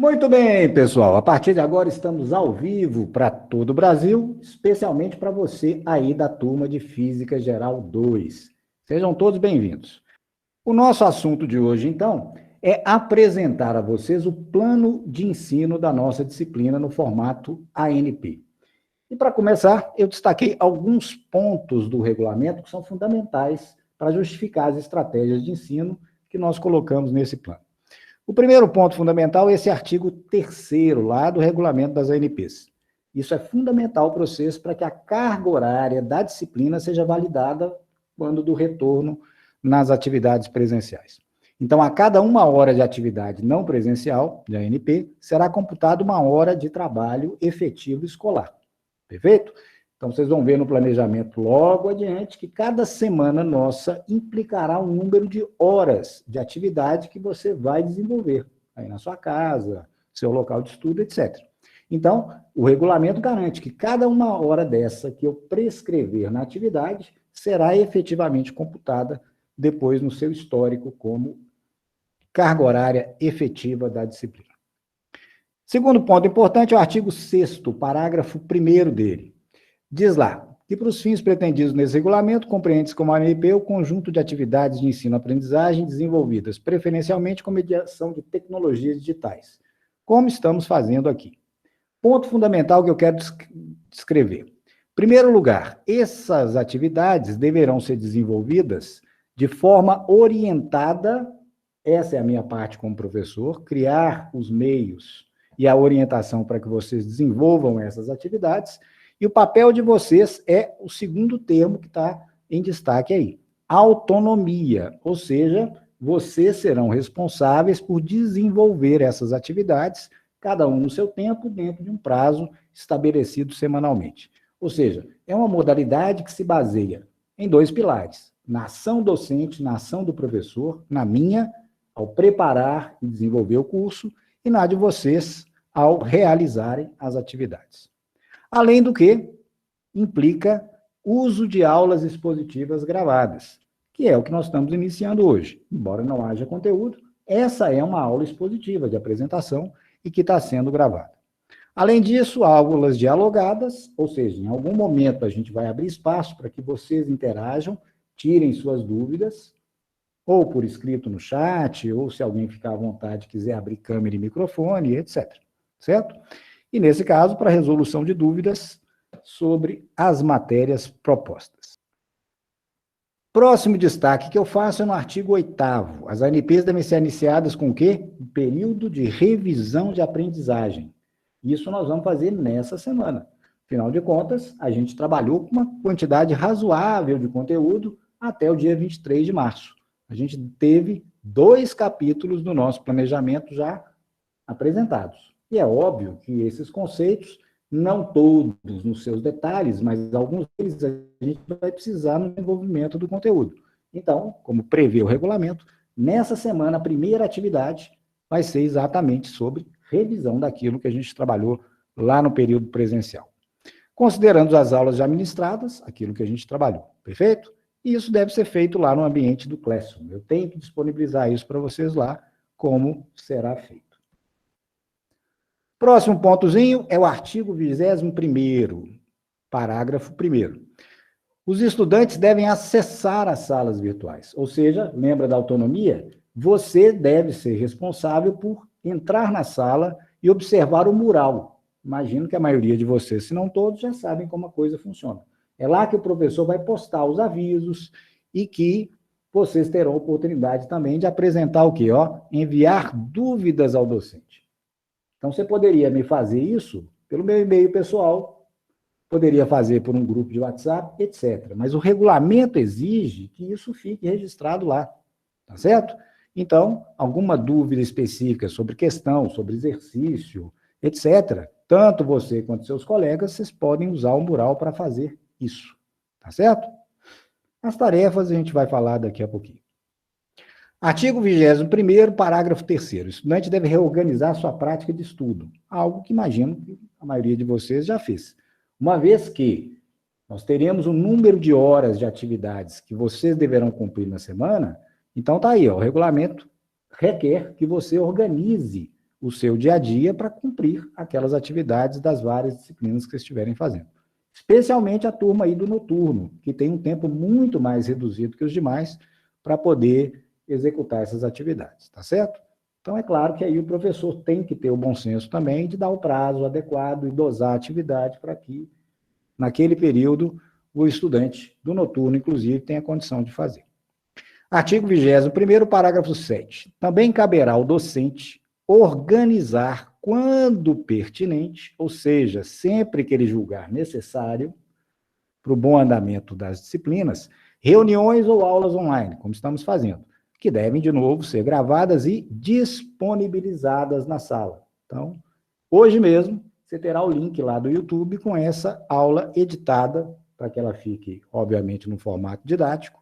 Muito bem, pessoal. A partir de agora estamos ao vivo para todo o Brasil, especialmente para você aí da turma de Física Geral 2. Sejam todos bem-vindos. O nosso assunto de hoje, então, é apresentar a vocês o plano de ensino da nossa disciplina no formato ANP. E para começar, eu destaquei alguns pontos do regulamento que são fundamentais para justificar as estratégias de ensino que nós colocamos nesse plano. O primeiro ponto fundamental é esse artigo 3º lá do regulamento das ANPs. Isso é fundamental para vocês para que a carga horária da disciplina seja validada quando do retorno nas atividades presenciais. Então, a cada 1 hora de atividade não presencial, de ANP, será computada 1 hora de trabalho efetivo escolar. Perfeito? Então, vocês vão ver no planejamento logo adiante que cada semana nossa implicará um número de horas de atividade que você vai desenvolver aí na sua casa, seu local de estudo, etc. Então, o regulamento garante que cada 1 hora dessa que eu prescrever na atividade será efetivamente computada depois no seu histórico como carga horária efetiva da disciplina. Segundo ponto importante é o artigo 6º, parágrafo 1º dele. Diz lá que, para os fins pretendidos nesse regulamento, compreende-se como ANP o conjunto de atividades de ensino-aprendizagem desenvolvidas preferencialmente com mediação de tecnologias digitais, como estamos fazendo aqui. Ponto fundamental que eu quero descrever. Em primeiro lugar, essas atividades deverão ser desenvolvidas de forma orientada, essa é a minha parte como professor, criar os meios e a orientação para que vocês desenvolvam essas atividades. E o papel de vocês é o segundo termo que está em destaque aí, autonomia, ou seja, vocês serão responsáveis por desenvolver essas atividades, cada um no seu tempo, dentro de um prazo estabelecido semanalmente. Ou seja, é uma modalidade que se baseia em 2 pilares, na ação docente, na ação do professor, na minha, ao preparar e desenvolver o curso, e na de vocês, ao realizarem as atividades. Além do que implica uso de aulas expositivas gravadas, que é o que nós estamos iniciando hoje. Embora não haja conteúdo, essa é uma aula expositiva de apresentação e que está sendo gravada. Além disso, aulas dialogadas, ou seja, em algum momento a gente vai abrir espaço para que vocês interajam, tirem suas dúvidas, ou por escrito no chat, ou se alguém ficar à vontade quiser abrir câmera e microfone, etc. Certo? E, nesse caso, para resolução de dúvidas sobre as matérias propostas. Próximo destaque que eu faço é no artigo 8º. As ANPs devem ser iniciadas com o quê? Um período de revisão de aprendizagem. Isso nós vamos fazer nessa semana. Afinal de contas, a gente trabalhou com uma quantidade razoável de conteúdo até o dia 23 de março. A gente teve 2 capítulos do nosso planejamento já apresentados. E é óbvio que esses conceitos, não todos nos seus detalhes, mas alguns deles a gente vai precisar no desenvolvimento do conteúdo. Então, como prevê o regulamento, nessa semana a primeira atividade vai ser exatamente sobre revisão daquilo que a gente trabalhou lá no período presencial. Considerando as aulas já ministradas, aquilo que a gente trabalhou, perfeito? E isso deve ser feito lá no ambiente do Classroom. Eu tenho que disponibilizar isso para vocês lá, como será feito. Próximo pontozinho é o artigo 21º, parágrafo 1º. Os estudantes devem acessar as salas virtuais, ou seja, lembra da autonomia? Você deve ser responsável por entrar na sala e observar o mural. Imagino que a maioria de vocês, se não todos, já sabem como a coisa funciona. É lá que o professor vai postar os avisos e que vocês terão a oportunidade também de apresentar o quê? Enviar dúvidas ao docente. Então, você poderia me fazer isso pelo meu e-mail pessoal, poderia fazer por um grupo de WhatsApp, etc. Mas o regulamento exige que isso fique registrado lá, tá certo? Então, alguma dúvida específica sobre questão, sobre exercício, etc., tanto você quanto seus colegas, vocês podem usar o mural para fazer isso, tá certo? As tarefas a gente vai falar daqui a pouquinho. Artigo 21º, parágrafo 3º. O estudante deve reorganizar sua prática de estudo, algo que imagino que a maioria de vocês já fez. Uma vez que nós teremos um número de horas de atividades que vocês deverão cumprir na semana, então está aí, o regulamento requer que você organize o seu dia a dia para cumprir aquelas atividades das várias disciplinas que vocês estiverem fazendo. Especialmente a turma aí do noturno, que tem um tempo muito mais reduzido que os demais para poder executar essas atividades, tá certo? Então, é claro que aí o professor tem que ter o bom senso também de dar o prazo adequado e dosar a atividade para que, naquele período, o estudante do noturno, inclusive, tenha condição de fazer. Artigo 21º, parágrafo 7. Também caberá ao docente organizar, quando pertinente, ou seja, sempre que ele julgar necessário, para o bom andamento das disciplinas, reuniões ou aulas online, como estamos fazendo, que devem, de novo, ser gravadas e disponibilizadas na sala. Então, hoje mesmo, você terá o link lá do YouTube com essa aula editada, para que ela fique, obviamente, no formato didático,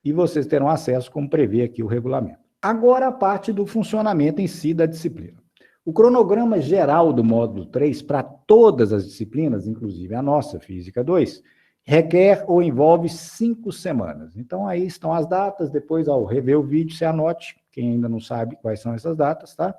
e vocês terão acesso, como prevê aqui o regulamento. Agora, a parte do funcionamento em si da disciplina. O cronograma geral do módulo 3, para todas as disciplinas, inclusive a nossa, Física 2, requer ou envolve 5 semanas. Então, aí estão as datas, depois, ao rever o vídeo, você anote, quem ainda não sabe quais são essas datas, tá?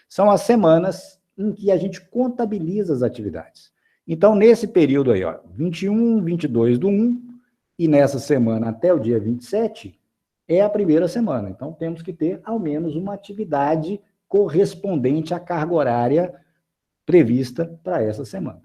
São as semanas em que a gente contabiliza as atividades. Então, nesse período aí, ó, 21, 22 do 1, e nessa semana até o dia 27, é a primeira semana. Então, temos que ter, ao menos, uma atividade correspondente à carga horária prevista para essa semana.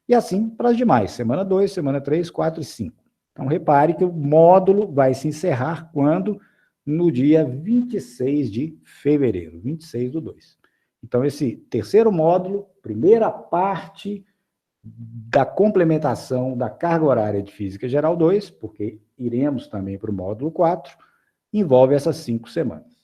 E assim para as demais, semana 2, semana 3, 4 e 5. Então, repare que o módulo vai se encerrar quando? No dia 26 de fevereiro, 26 do 2. Então, esse terceiro módulo, primeira parte da complementação da carga horária de Física Geral 2, porque iremos também para o módulo 4, envolve essas 5 semanas.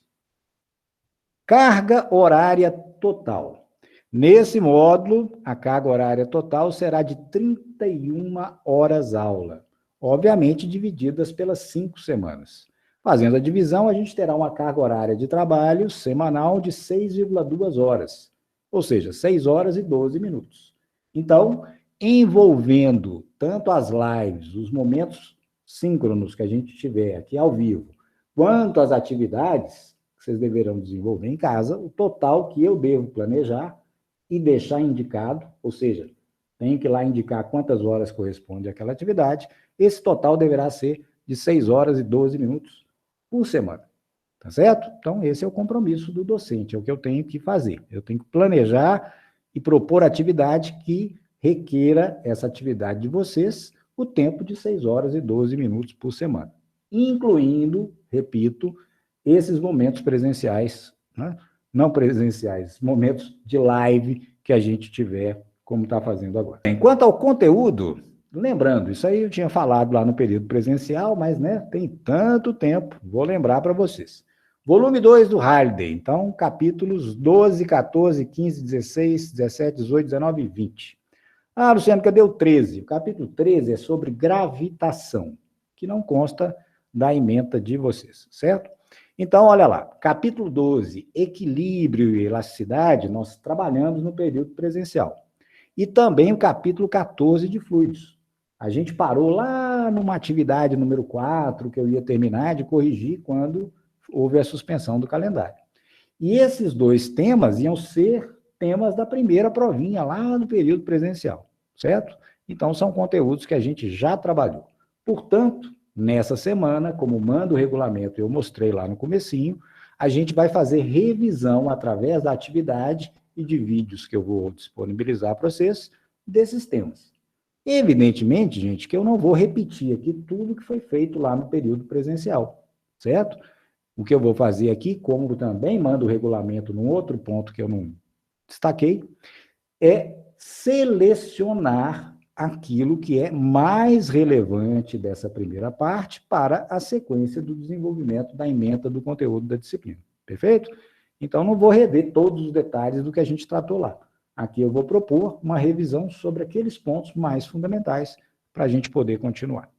Carga horária total. Nesse módulo, a carga horária total será de 31 horas aula, obviamente divididas pelas 5 semanas. Fazendo a divisão, a gente terá uma carga horária de trabalho semanal de 6,2 horas, ou seja, 6 horas e 12 minutos. Então, envolvendo tanto as lives, os momentos síncronos que a gente tiver aqui ao vivo, quanto as atividades que vocês deverão desenvolver em casa, o total que eu devo planejar e deixar indicado, ou seja, tenho que ir lá indicar quantas horas corresponde àquela atividade, esse total deverá ser de 6 horas e 12 minutos por semana, tá certo? Então, esse é o compromisso do docente, é o que eu tenho que fazer. Eu tenho que planejar e propor atividade que requeira essa atividade de vocês o tempo de 6 horas e 12 minutos por semana, incluindo, repito, esses momentos presenciais, né? Não presenciais, momentos de live que a gente tiver, como está fazendo agora. Quanto ao conteúdo, lembrando, isso aí eu tinha falado lá no período presencial, mas né, tem tanto tempo, vou lembrar para vocês. Volume 2 do Halliday, então, capítulos 12, 14, 15, 16, 17, 18, 19 e 20. Ah, Luciano, cadê o 13? O capítulo 13 é sobre gravitação, que não consta da ementa de vocês, certo? Então, olha lá, capítulo 12, equilíbrio e elasticidade, nós trabalhamos no período presencial. E também o capítulo 14 de fluidos. A gente parou lá numa atividade número 4, que eu ia terminar de corrigir quando houve a suspensão do calendário. E esses 2 temas iam ser temas da primeira provinha, lá no período presencial, certo? Então, são conteúdos que a gente já trabalhou. Portanto, nessa semana, como manda o regulamento, eu mostrei lá no comecinho, a gente vai fazer revisão através da atividade e de vídeos que eu vou disponibilizar para vocês desses temas. Evidentemente, gente, que eu não vou repetir aqui tudo que foi feito lá no período presencial, certo? O que eu vou fazer aqui, como também manda o regulamento num outro ponto que eu não destaquei, é selecionar aquilo que é mais relevante dessa primeira parte para a sequência do desenvolvimento da ementa do conteúdo da disciplina. Perfeito? Então, não vou rever todos os detalhes do que a gente tratou lá. Aqui eu vou propor uma revisão sobre aqueles pontos mais fundamentais para a gente poder continuar.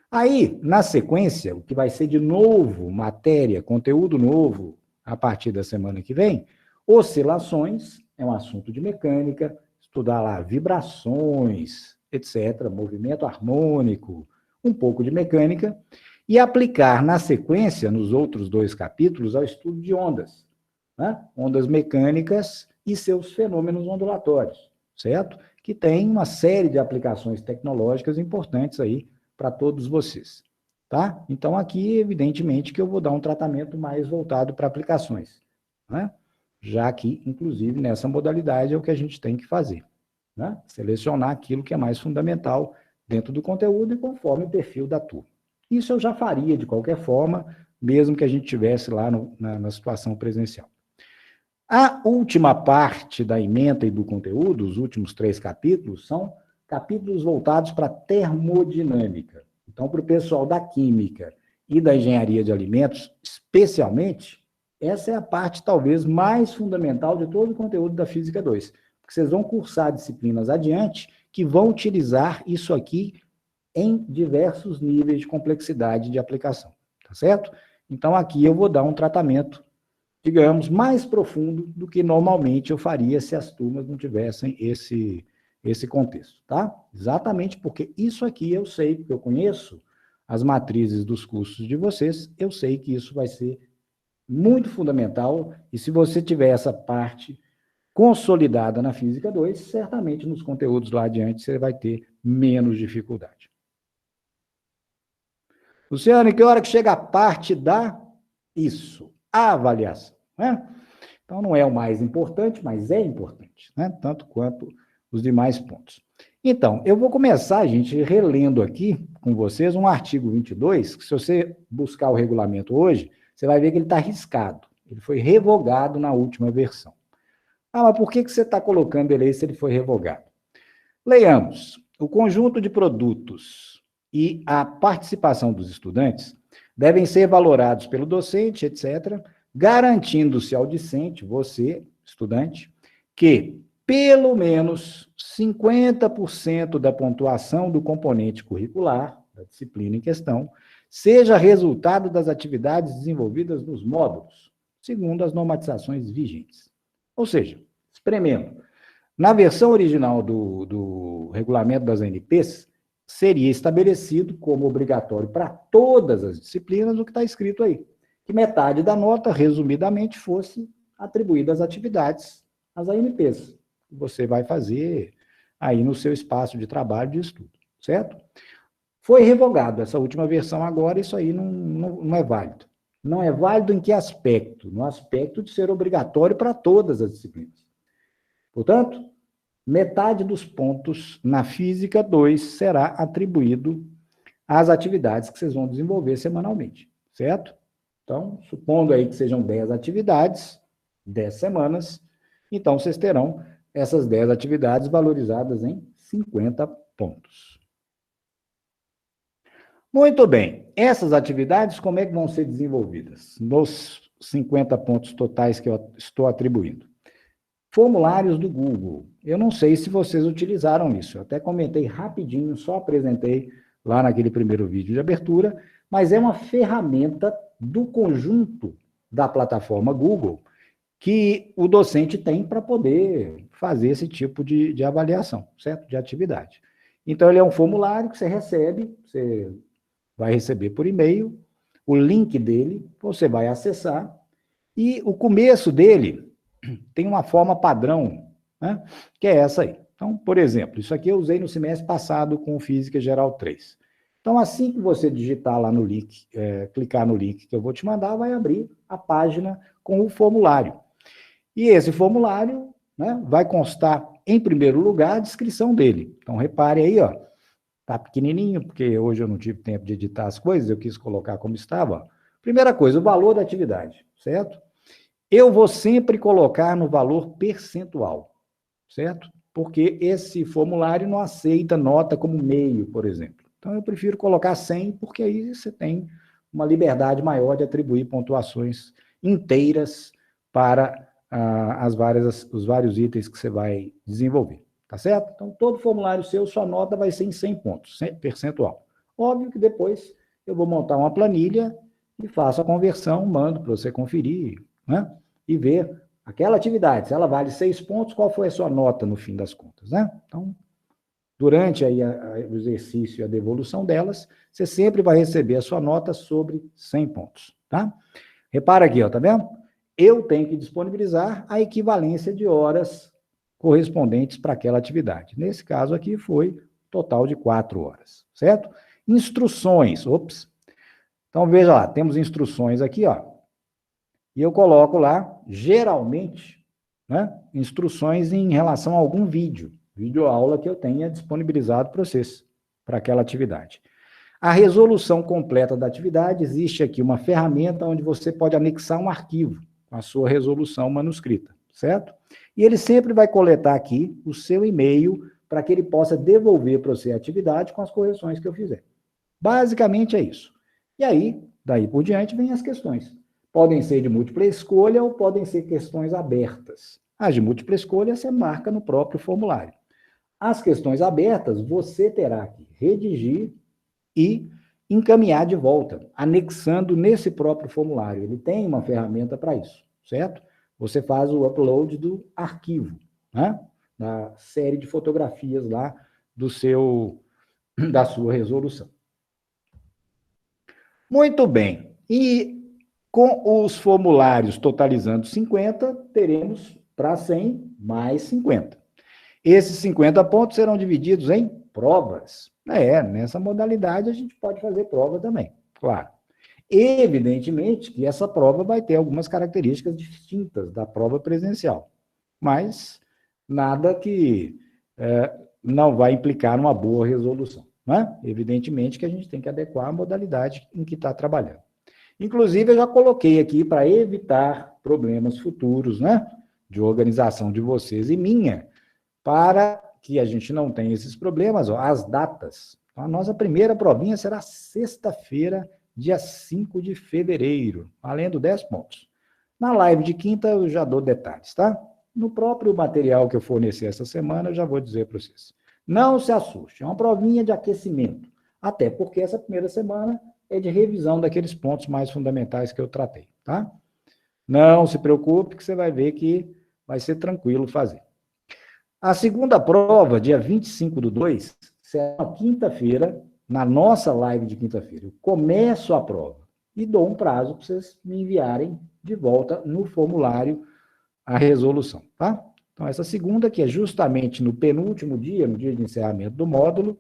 Aí, na sequência, o que vai ser de novo matéria, conteúdo novo, a partir da semana que vem, oscilações, é um assunto de mecânica, estudar lá vibrações, etc., movimento harmônico, um pouco de mecânica, e aplicar na sequência, nos outros 2 capítulos, ao estudo de ondas. né? Ondas mecânicas e seus fenômenos ondulatórios, certo? Que tem uma série de aplicações tecnológicas importantes aí para todos vocês, tá? Então, aqui, evidentemente, que eu vou dar um tratamento mais voltado para aplicações, né? Já que, inclusive, nessa modalidade é o que a gente tem que fazer, né? Selecionar aquilo que é mais fundamental dentro do conteúdo e conforme o perfil da turma. Isso eu já faria de qualquer forma, mesmo que a gente estivesse lá na situação presencial. A última parte da ementa e do conteúdo, os últimos 3 capítulos, são capítulos voltados para a termodinâmica. Então, para o pessoal da química e da engenharia de alimentos, especialmente, essa é a parte talvez mais fundamental de todo o conteúdo da Física 2, porque vocês vão cursar disciplinas adiante que vão utilizar isso aqui em diversos níveis de complexidade de aplicação, tá certo? Então, aqui eu vou dar um tratamento, digamos, mais profundo do que normalmente eu faria se as turmas não tivessem esse contexto, tá? Exatamente porque isso aqui eu sei, porque eu conheço as matrizes dos cursos de vocês, eu sei que isso vai ser muito fundamental, e se você tiver essa parte consolidada na Física 2, certamente nos conteúdos lá adiante você vai ter menos dificuldade. Luciano, que hora que chega a parte da isso, a avaliação, né? Então, não é o mais importante, mas é importante, né? Tanto quanto os demais pontos. Então, eu vou começar, gente, relendo aqui com vocês um artigo 22, que se você buscar o regulamento hoje, você vai ver que ele está riscado. Ele foi revogado na última versão. Ah, mas por que você está colocando ele aí se ele foi revogado? Leiamos. O conjunto de produtos e a participação dos estudantes devem ser valorados pelo docente, etc., garantindo-se ao discente, você, estudante, que pelo menos 50% da pontuação do componente curricular, da disciplina em questão, seja resultado das atividades desenvolvidas nos módulos, segundo as normatizações vigentes. Ou seja, espremendo, na versão original do regulamento das ANPs, seria estabelecido como obrigatório para todas as disciplinas o que está escrito aí, que metade da nota, resumidamente, fosse atribuída às atividades, às ANPs, que você vai fazer aí no seu espaço de trabalho de estudo, certo? Foi revogado essa última versão agora, isso aí não é válido. Não é válido em que aspecto? No aspecto de ser obrigatório para todas as disciplinas. Portanto, metade dos pontos na Física 2 será atribuído às atividades que vocês vão desenvolver semanalmente, certo? Então, supondo aí que sejam 10 atividades, 10 semanas, então vocês terão essas 10 atividades valorizadas em 50 pontos. Muito bem. Essas atividades, como é que vão ser desenvolvidas? Nos 50 pontos totais que eu estou atribuindo. Formulários do Google. Eu não sei se vocês utilizaram isso. Eu até comentei rapidinho, só apresentei lá naquele primeiro vídeo de abertura, mas é uma ferramenta do conjunto da plataforma Google que o docente tem para poder fazer esse tipo de avaliação, certo? De atividade. Então, ele é um formulário que você recebe, você vai receber por e-mail, o link dele, você vai acessar, e o começo dele tem uma forma padrão, né, que é essa aí. Então, por exemplo, isso aqui eu usei no semestre passado com Física Geral 3. Então, assim que você digitar lá no link, clicar no link que eu vou te mandar, vai abrir a página com o formulário. E esse formulário, né, vai constar, em primeiro lugar, a descrição dele. Então, repare aí, ó, tá pequenininho, porque hoje eu não tive tempo de editar as coisas, eu quis colocar como estava. Primeira coisa, o valor da atividade, certo? Eu vou sempre colocar no valor percentual, certo? Porque esse formulário não aceita nota como meio, por exemplo. Então, eu prefiro colocar 100, porque aí você tem uma liberdade maior de atribuir pontuações inteiras para os vários itens que você vai desenvolver. Tá certo? Então, todo formulário seu, sua nota vai ser em 100 pontos, 100 percentual. Óbvio que depois eu vou montar uma planilha e faço a conversão, mando para você conferir, né? E ver aquela atividade, se ela vale 6 pontos, qual foi a sua nota no fim das contas, né? Então, durante aí o exercício e a devolução delas, você sempre vai receber a sua nota sobre 100 pontos, tá? Repara aqui, ó, tá vendo? eu tenho que disponibilizar a equivalência de horas correspondentes para aquela atividade. Nesse caso aqui foi total de 4 horas, certo? Instruções, Então, veja lá, temos instruções aqui, ó, e eu coloco lá, geralmente, né, instruções em relação a algum videoaula que eu tenha disponibilizado para vocês, para aquela atividade. A resolução completa da atividade, existe aqui uma ferramenta onde você pode anexar um arquivo com a sua resolução manuscrita, certo? E ele sempre vai coletar aqui o seu e-mail para que ele possa devolver para você a atividade com as correções que eu fizer. Basicamente é isso. E aí, daí por diante, vem as questões. Podem ser de múltipla escolha ou podem ser questões abertas. As de múltipla escolha você marca no próprio formulário. As questões abertas, você terá que redigir e encaminhar de volta, anexando nesse próprio formulário. Ele tem uma ferramenta para isso, certo? Você faz o upload do arquivo, né? Da série de fotografias lá da sua resolução. Muito bem. E com os formulários totalizando 50, teremos para 100 mais 50. Esses 50 pontos serão divididos em provas. Nessa modalidade a gente pode fazer prova também, claro. Evidentemente que essa prova vai ter algumas características distintas da prova presencial, mas nada que não vai implicar numa boa resolução, né? Evidentemente que a gente tem que adequar a modalidade em que está trabalhando. Inclusive, eu já coloquei aqui para evitar problemas futuros, né, de organização de vocês e minha, para que a gente não tenha esses problemas, as datas. Então, a nossa primeira provinha será sexta-feira, dia 5 de fevereiro, valendo 10 pontos. Na live de quinta, eu já dou detalhes, tá? No próprio material que eu fornecer essa semana, eu já vou dizer para vocês. Não se assuste, é uma provinha de aquecimento, até porque essa primeira semana é de revisão daqueles pontos mais fundamentais que eu tratei, tá? Não se preocupe, que você vai ver que vai ser tranquilo fazer. A segunda prova, dia 25/2, será na quinta-feira, na nossa live de quinta-feira. Eu começo a prova e dou um prazo para vocês me enviarem de volta no formulário a resolução, tá? Então, essa segunda, que é justamente no penúltimo dia, no dia de encerramento do módulo,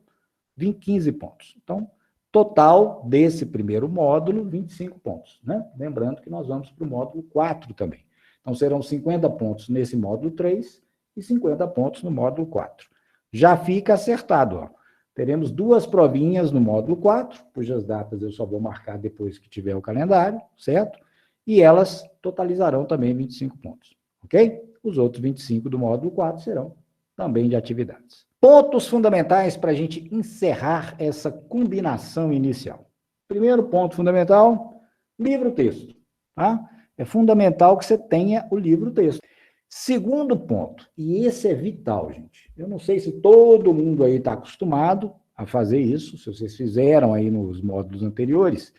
15 pontos. Então, total desse primeiro módulo, 25 pontos, né? Lembrando que nós vamos para o módulo 4 também. Então, serão 50 pontos nesse módulo 3 e 50 pontos no módulo 4. Já fica acertado, ó. Teremos 2 provinhas no módulo 4, cujas datas eu só vou marcar depois que tiver o calendário, certo? E elas totalizarão também 25 pontos, ok? Os outros 25 do módulo 4 serão também de atividades. Pontos fundamentais para a gente encerrar essa combinação inicial. Primeiro ponto fundamental, livro-texto. Tá? É fundamental que você tenha o livro-texto. Segundo ponto, e esse é vital, gente. Eu não sei se todo mundo aí está acostumado a fazer isso, se vocês fizeram aí nos módulos anteriores,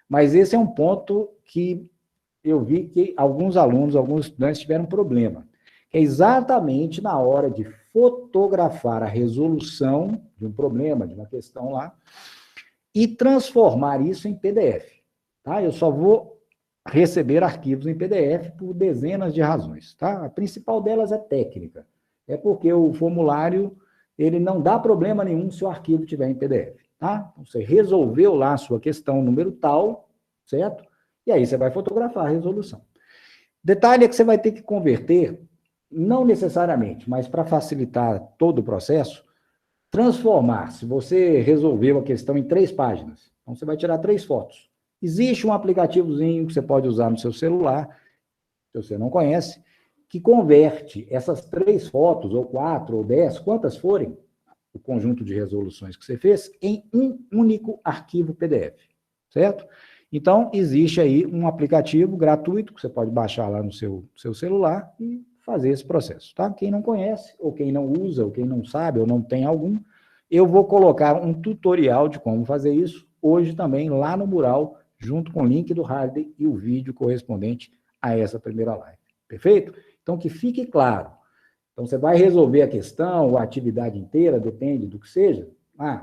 mas esse é um ponto que eu vi que alguns alunos, alguns estudantes tiveram problema. É exatamente na hora de fotografar a resolução de um problema, de uma questão lá, e transformar isso em PDF. Tá? Eu só vou receber arquivos em PDF por dezenas de razões. Tá? A principal delas é técnica. É porque o formulário ele não dá problema nenhum se o arquivo estiver em PDF. Tá? Você resolveu lá a sua questão número tal, certo? E aí você vai fotografar a resolução. Detalhe é que você vai ter que converter, não necessariamente, mas para facilitar todo o processo, transformar, se você resolveu a questão em 3 páginas, então você vai tirar 3 fotos. Existe um aplicativozinho que você pode usar no seu celular, se você não conhece, que converte essas 3 fotos, ou 4, ou 10, quantas forem, o conjunto de resoluções que você fez, em um único arquivo PDF, certo? Então, existe aí um aplicativo gratuito que você pode baixar lá no seu celular e fazer esse processo, tá? Quem não conhece, ou quem não usa, ou quem não sabe, ou não tem algum, eu vou colocar um tutorial de como fazer isso hoje também lá no mural, junto com o link do Hardy e o vídeo correspondente a essa primeira live. Perfeito? Então, que fique claro. Então, você vai resolver a questão, ou a atividade inteira, depende do que seja,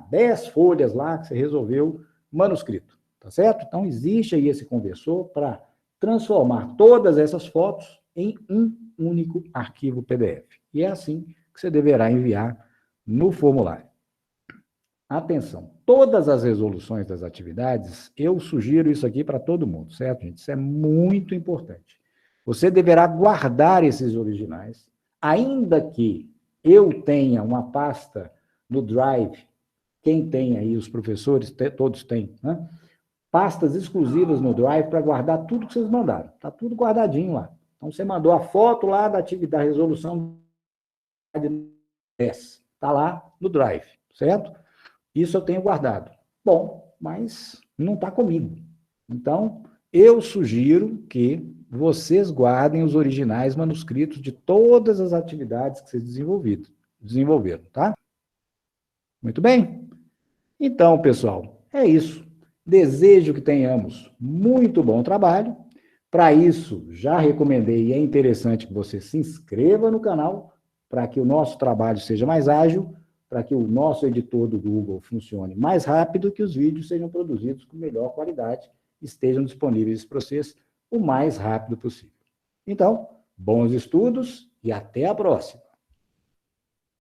10 folhas lá que você resolveu manuscrito. Tá certo? Então, existe aí esse conversor para transformar todas essas fotos em um único arquivo PDF. E é assim que você deverá enviar no formulário. Atenção, todas as resoluções das atividades, eu sugiro isso aqui para todo mundo, certo, gente? Isso é muito importante. Você deverá guardar esses originais, ainda que eu tenha uma pasta no Drive, quem tem aí, os professores, todos têm, né? Pastas exclusivas no Drive para guardar tudo que vocês mandaram. Está tudo guardadinho lá. Então, você mandou a foto lá da atividade, da resolução 10. Está lá no Drive, certo? Isso eu tenho guardado. Bom, mas não está comigo. Então, eu sugiro que vocês guardem os originais manuscritos de todas as atividades que vocês desenvolveram, tá? Muito bem? Então, pessoal, é isso. Desejo que tenhamos muito bom trabalho. Para isso, já recomendei e é interessante que você se inscreva no canal para que o nosso trabalho seja mais ágil, para que o nosso editor do Google funcione mais rápido, que os vídeos sejam produzidos com melhor qualidade, estejam disponíveis para vocês o mais rápido possível. Então, bons estudos e até a próxima!